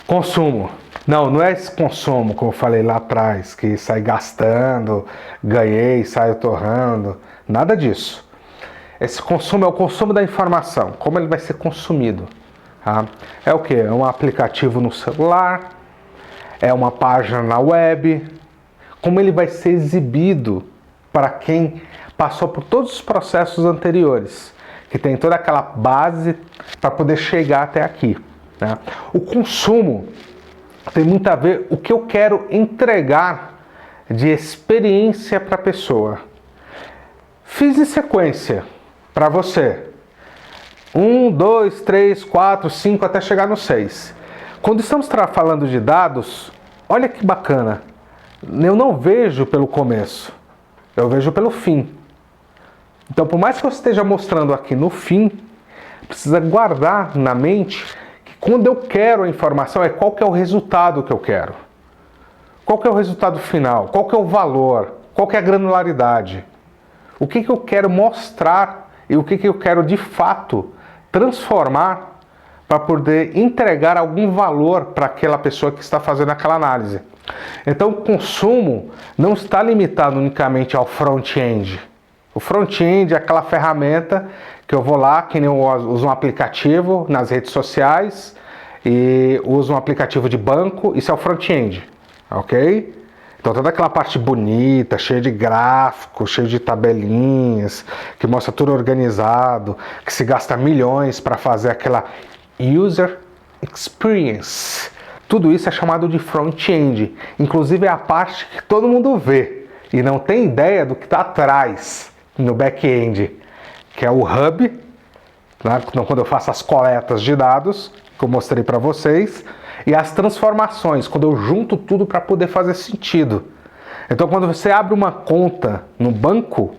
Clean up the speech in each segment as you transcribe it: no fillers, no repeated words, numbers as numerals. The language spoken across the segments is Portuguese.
Consumo. Não, não é esse consumo, como eu falei lá atrás, que sai gastando, ganhei, saio torrando. Nada disso. Esse consumo é o consumo da informação, como ele vai ser consumido. Tá? É o que? É um aplicativo no celular, é uma página na web, como ele vai ser exibido para quem passou por todos os processos anteriores, que tem toda aquela base para poder chegar até aqui. Né? O consumo tem muito a ver com o que eu quero entregar de experiência para a pessoa. Fiz em sequência para você. 1, 2, 3, 4, 5 até chegar no 6. Quando estamos falando de dados, olha que bacana. Eu não vejo pelo começo, eu vejo pelo fim. Então, por mais que eu esteja mostrando aqui no fim, precisa guardar na mente que quando eu quero a informação é qual que é o resultado que eu quero. Qual que é o resultado final? Qual que é o valor? Qual que é a granularidade? O que que eu quero mostrar e o que que eu quero de fato transformar para poder entregar algum valor para aquela pessoa que está fazendo aquela análise. Então, o consumo não está limitado unicamente ao front-end. O front-end é aquela ferramenta que eu vou lá, que nem eu uso um aplicativo nas redes sociais e uso um aplicativo de banco, isso é o front-end, ok? Então toda aquela parte bonita, cheia de gráficos, cheia de tabelinhas, que mostra tudo organizado, que se gasta milhões para fazer aquela user experience. Tudo isso é chamado de front-end. Inclusive é a parte que todo mundo vê e não tem ideia do que está atrás no back-end, que é o hub, né? Então, quando eu faço as coletas de dados, que eu mostrei para vocês, e as transformações, quando eu junto tudo para poder fazer sentido. Então, quando você abre uma conta no banco,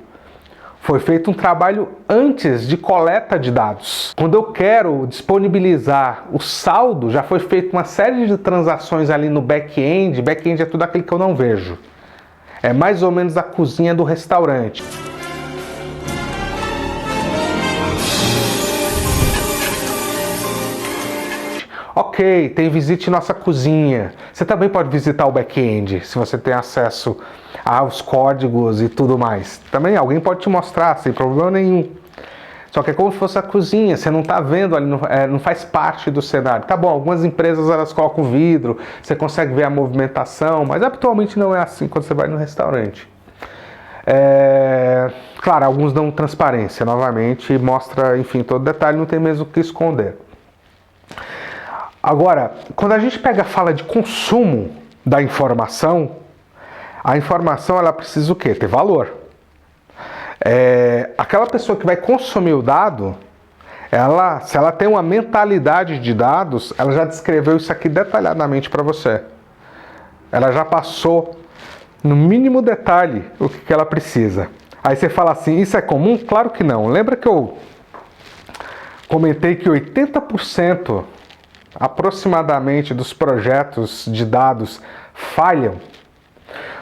foi feito um trabalho antes de coleta de dados. Quando eu quero disponibilizar o saldo, já foi feita uma série de transações ali no back-end. Back-end é tudo aquilo que eu não vejo. É mais ou menos a cozinha do restaurante. Ok, tem visite nossa cozinha. Você também pode visitar o back-end, se você tem acesso aos códigos e tudo mais. Também alguém pode te mostrar, sem problema nenhum. Só que é como se fosse a cozinha, você não está vendo ali, não faz parte do cenário. Tá bom, algumas empresas elas colocam vidro, você consegue ver a movimentação, mas habitualmente não é assim quando você vai no restaurante. Claro, alguns dão transparência novamente e mostra, enfim, todo detalhe, não tem mesmo o que esconder. Agora, quando a gente fala de consumo da informação, a informação ela precisa o quê? Ter valor. Aquela pessoa que vai consumir o dado, se ela tem uma mentalidade de dados, ela já descreveu isso aqui detalhadamente para você. Ela já passou no mínimo detalhe o que ela precisa. Aí você fala assim, isso é comum? Claro que não. Lembra que eu comentei que 80% aproximadamente dos projetos de dados falham?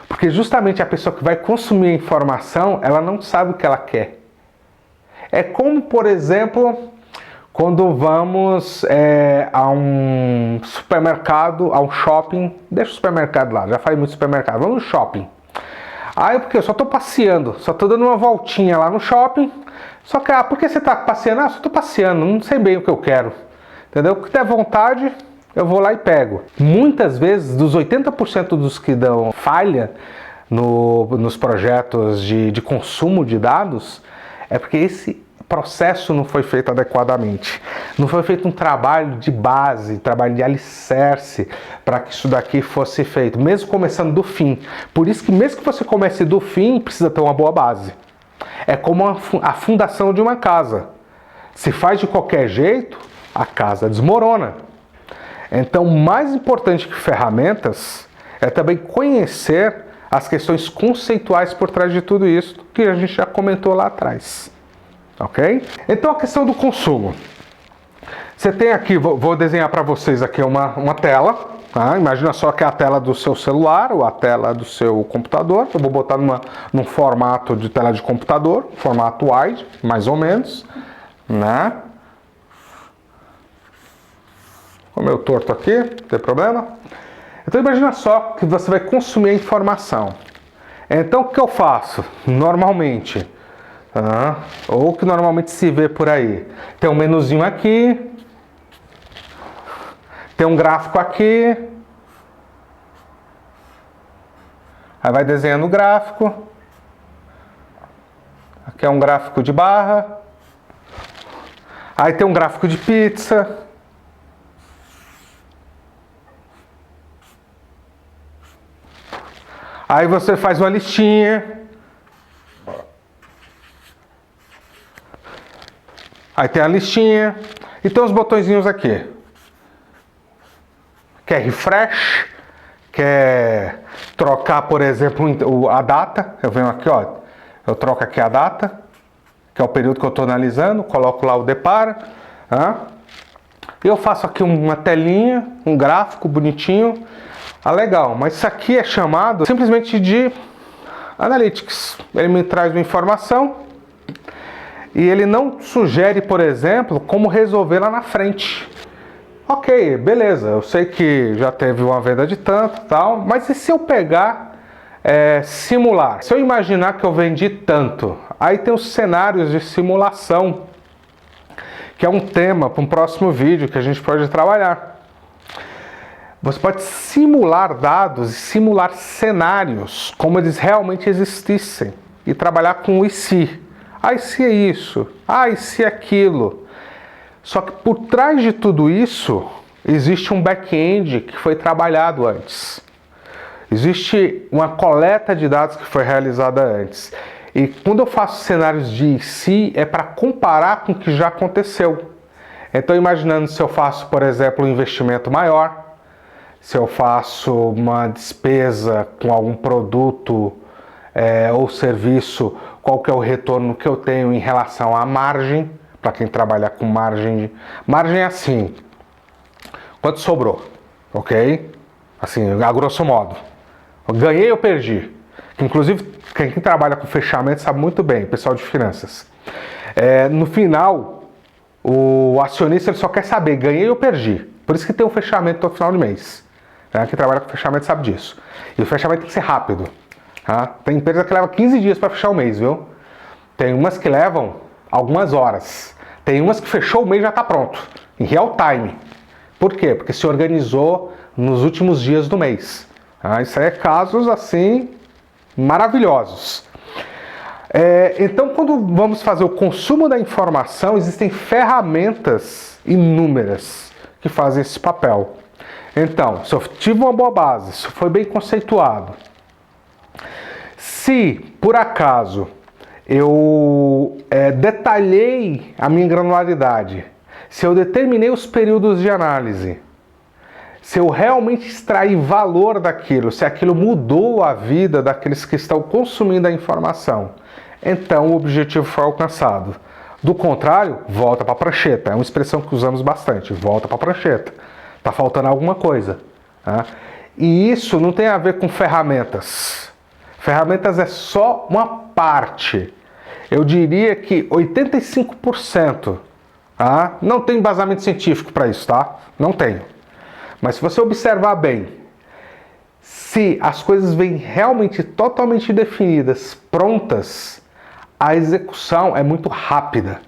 Porque justamente a pessoa que vai consumir a informação, ela não sabe o que ela quer. É como, por exemplo, quando vamos a um supermercado, a um shopping, deixa o supermercado lá, já falei muito supermercado, vamos no shopping. Aí porque eu só estou passeando, só estou dando uma voltinha lá no shopping, só que, por que você está passeando? Só estou passeando, não sei bem o que eu quero. Entendeu? O que der vontade, eu vou lá e pego. Muitas vezes, dos 80% dos que dão falha nos projetos de consumo de dados, é porque esse processo não foi feito adequadamente. Não foi feito um trabalho de base, trabalho de alicerce para que isso daqui fosse feito, mesmo começando do fim. Por isso que mesmo que você comece do fim, precisa ter uma boa base. É como a fundação de uma casa. Se faz de qualquer jeito, a casa desmorona. Então, mais importante que ferramentas é também conhecer as questões conceituais por trás de tudo isso que a gente já comentou lá atrás. Ok? Então, a questão do consumo. Você tem aqui, vou desenhar para vocês aqui uma tela. Tá? Imagina só que é a tela do seu celular ou a tela do seu computador. Eu vou botar num formato de tela de computador, formato wide, mais ou menos, né? Ficou meio torto aqui, não tem problema. Então imagina só que você vai consumir a informação. Então o que eu faço? Normalmente, ou que normalmente se vê por aí. Tem um menuzinho aqui, tem um gráfico aqui, aí vai desenhando o gráfico. Aqui é um gráfico de barra. Aí tem um gráfico de pizza. Aí você faz uma listinha. Aí tem a listinha. E tem os botõezinhos aqui. Quer refresh? Quer trocar, por exemplo, a data? Eu venho aqui, ó. Eu troco aqui a data, que é o período que eu estou analisando. Coloco lá o depara. Eu faço aqui uma telinha, um gráfico bonitinho. Legal, mas isso aqui é chamado simplesmente de Analytics. Ele me traz uma informação e ele não sugere, por exemplo, como resolver lá na frente. Ok, beleza, eu sei que já teve uma venda de tanto, tal, mas e se eu pegar, simular? Se eu imaginar que eu vendi tanto, aí tem os cenários de simulação, que é um tema para um próximo vídeo que a gente pode trabalhar. Você pode simular dados e simular cenários como eles realmente existissem e trabalhar com o e se. E se é isso? E se é aquilo? Só que por trás de tudo isso existe um back-end que foi trabalhado antes. Existe uma coleta de dados que foi realizada antes. E quando eu faço cenários de e se, é para comparar com o que já aconteceu. Então imaginando se eu faço, por exemplo, um investimento maior, se eu faço uma despesa com algum produto ou serviço, qual que é o retorno que eu tenho em relação à margem, para quem trabalha com margem. Margem é assim, quanto sobrou, ok? Assim, a grosso modo. Eu ganhei ou perdi? Inclusive, quem trabalha com fechamento sabe muito bem, pessoal de finanças. No final, o acionista ele só quer saber, ganhei ou perdi. Por isso que tem o fechamento no final do mês. Quem trabalha com fechamento sabe disso. E o fechamento tem que ser rápido. Tem empresa que leva 15 dias para fechar o mês, viu? Tem umas que levam algumas horas. Tem umas que fechou o mês e já está pronto. Em real time. Por quê? Porque se organizou nos últimos dias do mês. Isso aí é casos assim maravilhosos. Então, quando vamos fazer o consumo da informação, existem ferramentas inúmeras que fazem esse papel. Então, se eu tive uma boa base, se foi bem conceituado, se por acaso eu detalhei a minha granularidade, se eu determinei os períodos de análise, se eu realmente extraí valor daquilo, se aquilo mudou a vida daqueles que estão consumindo a informação, então o objetivo foi alcançado. Do contrário, volta para a prancheta. É uma expressão que usamos bastante, volta para a prancheta. Está faltando alguma coisa. E isso não tem a ver com ferramentas. Ferramentas é só uma parte. Eu diria que 85%. Não tem embasamento científico para isso, tá? Não tenho. Mas se você observar bem, se as coisas vêm realmente totalmente definidas, prontas, a execução é muito rápida.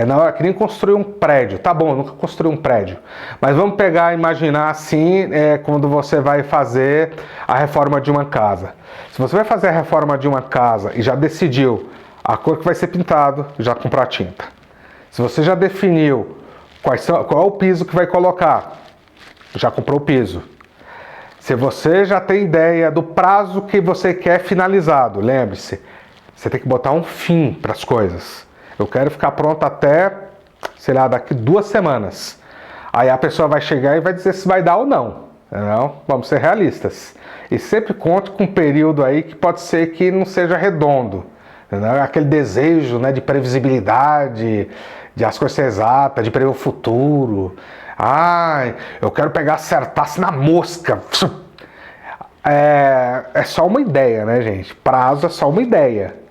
Na hora que nem construir um prédio. Tá bom, eu nunca construí um prédio. Mas vamos pegar e imaginar assim, quando você vai fazer a reforma de uma casa. Se você vai fazer a reforma de uma casa e já decidiu a cor que vai ser pintado, já comprou a tinta. Se você já definiu qual é o piso que vai colocar, já comprou o piso. Se você já tem ideia do prazo que você quer finalizado, lembre-se, você tem que botar um fim para as coisas. Eu quero ficar pronto até, sei lá, daqui 2 semanas. Aí a pessoa vai chegar e vai dizer se vai dar ou não. Não, vamos ser realistas. E sempre conte com um período aí que pode ser que não seja redondo. Entendeu? Aquele desejo, né, de previsibilidade, de as coisas ser exatas, de prever o futuro. Eu quero acertar-se na mosca. É só uma ideia, né, gente? Prazo é só uma ideia.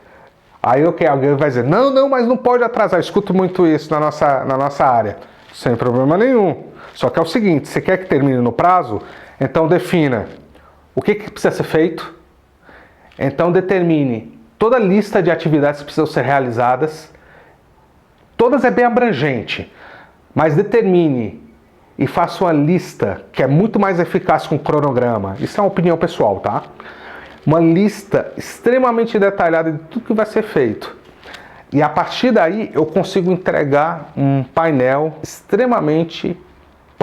Aí alguém vai dizer, não, mas não pode atrasar. Eu escuto muito isso na nossa área. Sem problema nenhum. Só que é o seguinte, você quer que termine no prazo? Então defina o que precisa ser feito. Então determine toda a lista de atividades que precisam ser realizadas. Todas é bem abrangente, mas determine e faça uma lista que é muito mais eficaz com o cronograma. Isso é uma opinião pessoal, tá? Uma lista extremamente detalhada de tudo que vai ser feito. E a partir daí eu consigo entregar um painel extremamente,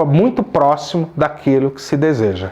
muito próximo daquilo que se deseja.